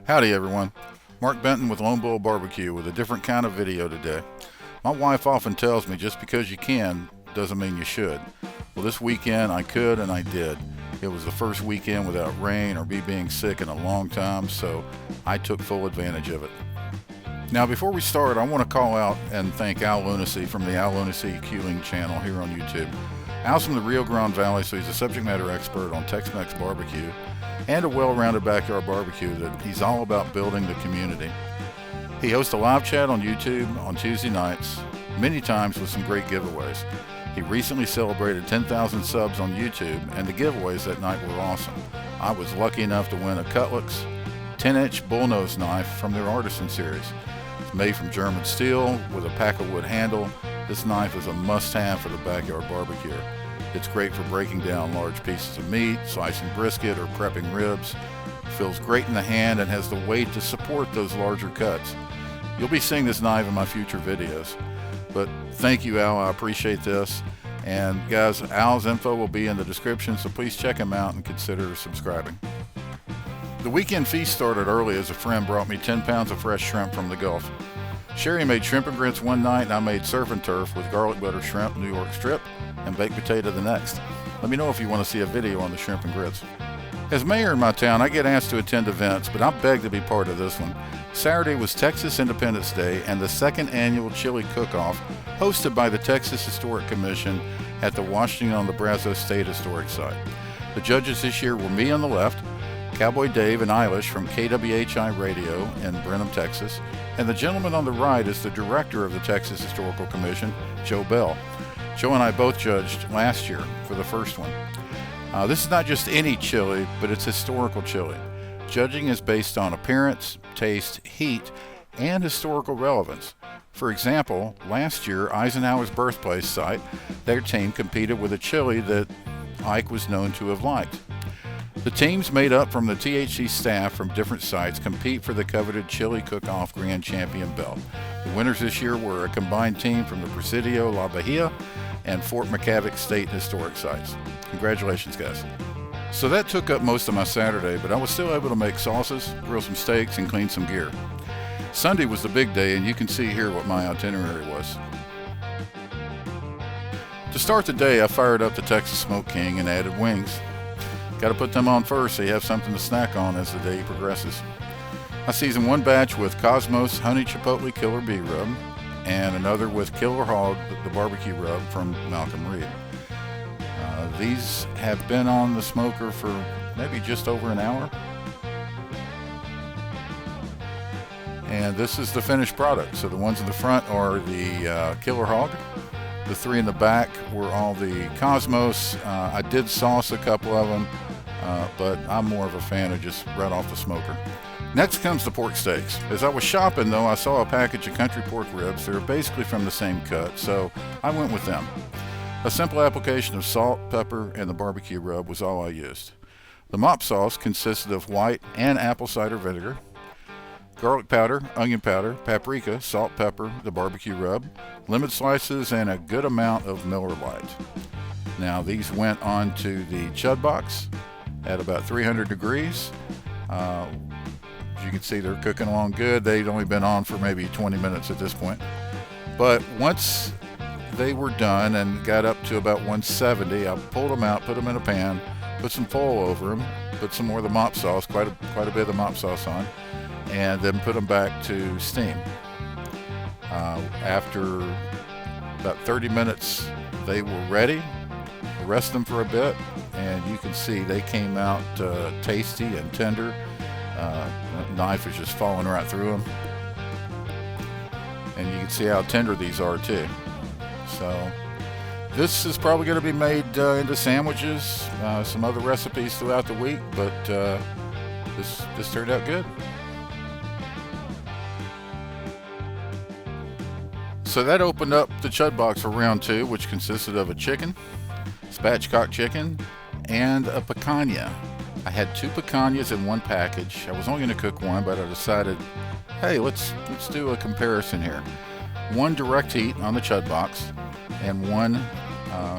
Howdy everyone, Mark Benton with Lone Bull Barbecue with a different kind of video today. My wife often tells me just because you can doesn't mean you should. Well, this weekend I could and I did. It was the first weekend without rain or me being sick in a long time, so I took full advantage of it. Now before we start, I want to call out and thank Al Lunacy from the Al Lunacy Cueing channel here on YouTube. Al's from the Rio Grande Valley, so he's a subject matter expert on Tex-Mex barbecue and a well-rounded backyard barbecue that he's all about building the community. He hosts a live chat on YouTube on Tuesday nights, many times with some great giveaways. He recently celebrated 10,000 subs on YouTube, and the giveaways that night were awesome. I was lucky enough to win a Cutlass 10-inch bullnose knife from their Artisan series. It's made from German steel with a pack of wood handle. This knife is a must-have for the backyard barbecue. It's great for breaking down large pieces of meat, slicing brisket, or prepping ribs. It feels great in the hand and has the weight to support those larger cuts. You'll be seeing this knife in my future videos. But thank you, Al. I appreciate this. And guys, Al's info will be in the description, so please check him out and consider subscribing. The weekend feast started early as a friend brought me 10 pounds of fresh shrimp from the Gulf. Sherry made shrimp and grits one night, and I made surf and turf with garlic butter shrimp, New York strip, and baked potato the next. Let me know if you want to see a video on the shrimp and grits. As mayor in my town, I get asked to attend events, but I beg to be part of this one. Saturday was Texas Independence Day and the second annual chili cook-off hosted by the Texas Historic Commission at the Washington on the Brazos State Historic Site. The judges this year were me on the left, Cowboy Dave and Eilish from KWHI Radio in Brenham, Texas, and the gentleman on the right is the director of the Texas Historical Commission, Joe Bell. Joe and I both judged last year for the first one. This is not just any chili, but it's historical chili. Judging is based on appearance, taste, heat, and historical relevance. For example, last year, Eisenhower's birthplace site, their team competed with a chili that Ike was known to have liked. The teams made up from the THC staff from different sites compete for the coveted Chili Cook-Off Grand Champion belt. The winners this year were a combined team from the Presidio La Bahia and Fort McCavick State Historic Sites. Congratulations, guys. So that took up most of my Saturday, but I was still able to make sauces, grill some steaks, and clean some gear. Sunday was the big day, and you can see here what my itinerary was. To start the day, I fired up the Texas Smoke King and added wings. Got to put them on first so you have something to snack on as the day progresses. I seasoned one batch with Cosmos Honey Chipotle Killer Bee Rub and another with Killer Hog, the barbecue rub from Malcolm Reed. These have been on the smoker for maybe just over an hour. And this is the finished product. So the ones in the front are the Killer Hog. The three in the back were all the Cosmos. I did sauce a couple of them, but I'm more of a fan of just right off the smoker. Next comes the pork steaks. As I was shopping though, I saw a package of country pork ribs. They're basically from the same cut, so I went with them. A simple application of salt, pepper, and the barbecue rub was all I used. The mop sauce consisted of white and apple cider vinegar, garlic powder, onion powder, paprika, salt, pepper, the barbecue rub, lemon slices, and a good amount of Miller Lite. Now these went onto the Chud Box at about 300 degrees. As you can see, they're cooking along good. They'd only been on for maybe 20 minutes at this point. But once they were done and got up to about 170, I pulled them out, put them in a pan, put some foil over them, put some more of the mop sauce, quite a bit of the mop sauce on, and then put them back to steam. After about 30 minutes, they were ready. Rest them for a bit, and you can see they came out tasty and tender. The knife is just falling right through them. And you can see how tender these are too. So this is probably going to be made into sandwiches, some other recipes throughout the week, but this turned out good. So that opened up the Chud Box for round two, which consisted of a chicken, spatchcock chicken, and a picanha. I had two picanhas in one package. I was only going to cook one, but I decided, hey, let's do a comparison here. One direct heat on the Chud Box, and one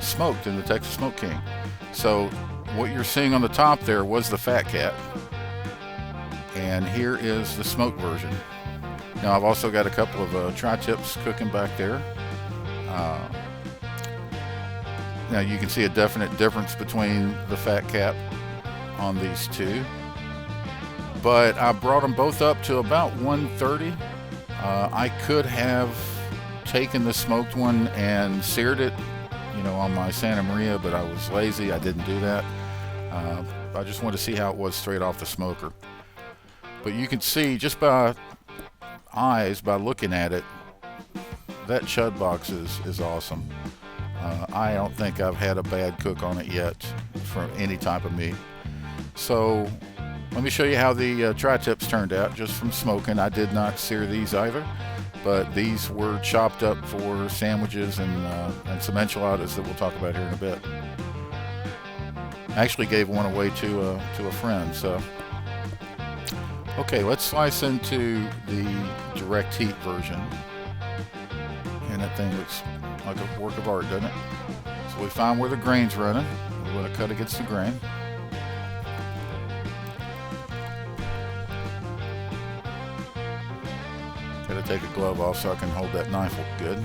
smoked in the Texas Smoke King. So what you're seeing on the top there was the fat cat, And here is the smoked version. Now I've also got a couple of tri-tips cooking back there. Now you can see a definite difference between the fat cap on these two, but I brought them both up to about 130. I could have taken the smoked one and seared it, on my Santa Maria, but I was lazy. I didn't do that. I just wanted to see how it was straight off the smoker. But you can see just by eyes, by looking at it, that Chud Box is awesome. I don't think I've had a bad cook on it yet for any type of meat. So let me show you how the tri-tips turned out just from smoking. I did not sear these either, but these were chopped up for sandwiches and some enchiladas that we'll talk about here in a bit. I actually gave one away to a friend. So okay, let's slice into the direct heat version. And that thing looks like a work of art, doesn't it? So we find where the grain's running. We want to cut against the grain. Gotta take a glove off so I can hold that knife good.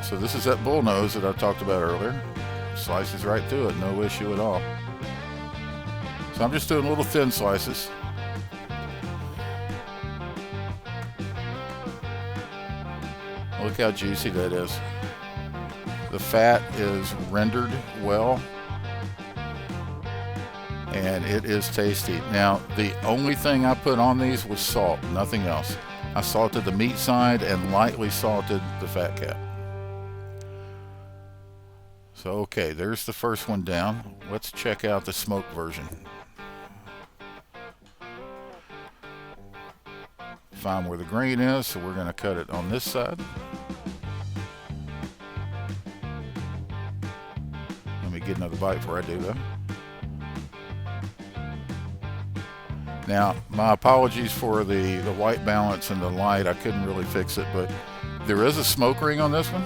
So this is that bull nose that I talked about earlier. Slices right through it, no issue at all. So I'm just doing little thin slices. Look how juicy that is. The fat is rendered well, and it is tasty. Now, the only thing I put on these was salt, nothing else. I salted the meat side and lightly salted the fat cap. So, okay, there's the first one down. Let's check out the smoked version. Find where the grain is, so we're going to cut it on this side. Let me get another bite before I do that. Now, my apologies for the white balance and the light. I couldn't really fix it, but there is a smoke ring on this one.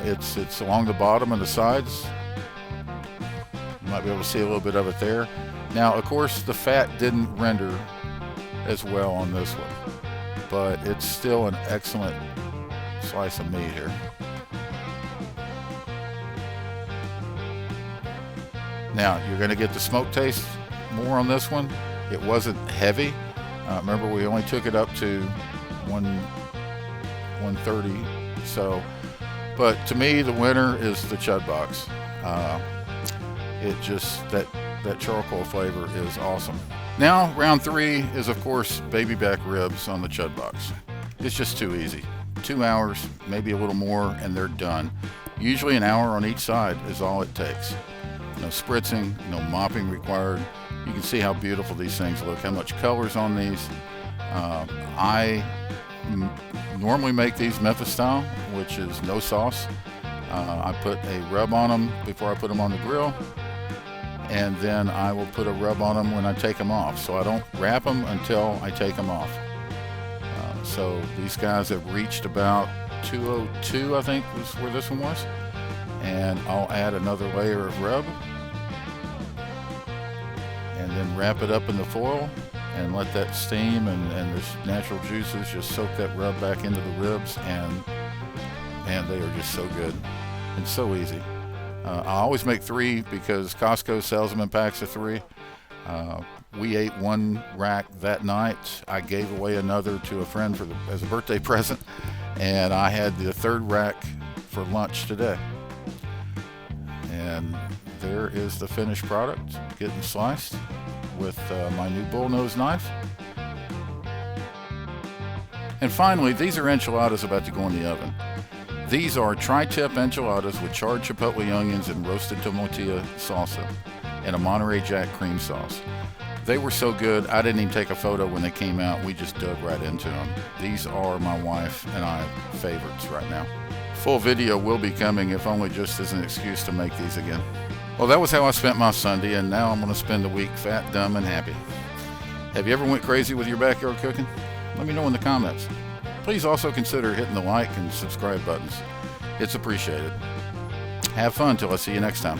It's along the bottom and the sides. You might be able to see a little bit of it there. Now, of course, the fat didn't render as well on this one, but it's still an excellent slice of meat here. Now, you're going to get the smoke taste more on this one. It wasn't heavy. Remember, we only took it up to 130. So, but to me, the winner is the Chud Box. It just, that charcoal flavor is awesome. Now, round three is, of course, baby back ribs on the Chud Box. It's just too easy. 2 hours, maybe a little more, and they're done. Usually an hour on each side is all it takes. No spritzing, no mopping required. You can see how beautiful these things look, how much color's on these. I normally make these Memphis style, which is no sauce. I put a rub on them before I put them on the grill, and then I will put a rub on them when I take them off. So I don't wrap them until I take them off. So these guys have reached about 202, I think was where this one was. And I'll add another layer of rub, and then wrap it up in the foil and let that steam and the natural juices just soak that rub back into the ribs, and they are just so good and so easy. I always make 3 because Costco sells them in packs of 3. We ate 1 rack that night. I gave away another to a friend as a birthday present, and I had the 3rd rack for lunch today. And there is the finished product getting sliced with my new bullnose knife. And finally, these are enchiladas about to go in the oven. These are tri-tip enchiladas with charred chipotle onions and roasted tomatillo salsa and a Monterey Jack cream sauce. They were so good, I didn't even take a photo when they came out. We just dug right into them. These are my wife and I favorites right now. Full video will be coming, if only just as an excuse to make these again. Well, that was how I spent my Sunday, and now I'm going to spend the week fat, dumb, and happy. Have you ever went crazy with your backyard cooking? Let me know in the comments. Please also consider hitting the like and subscribe buttons. It's appreciated. Have fun till I see you next time.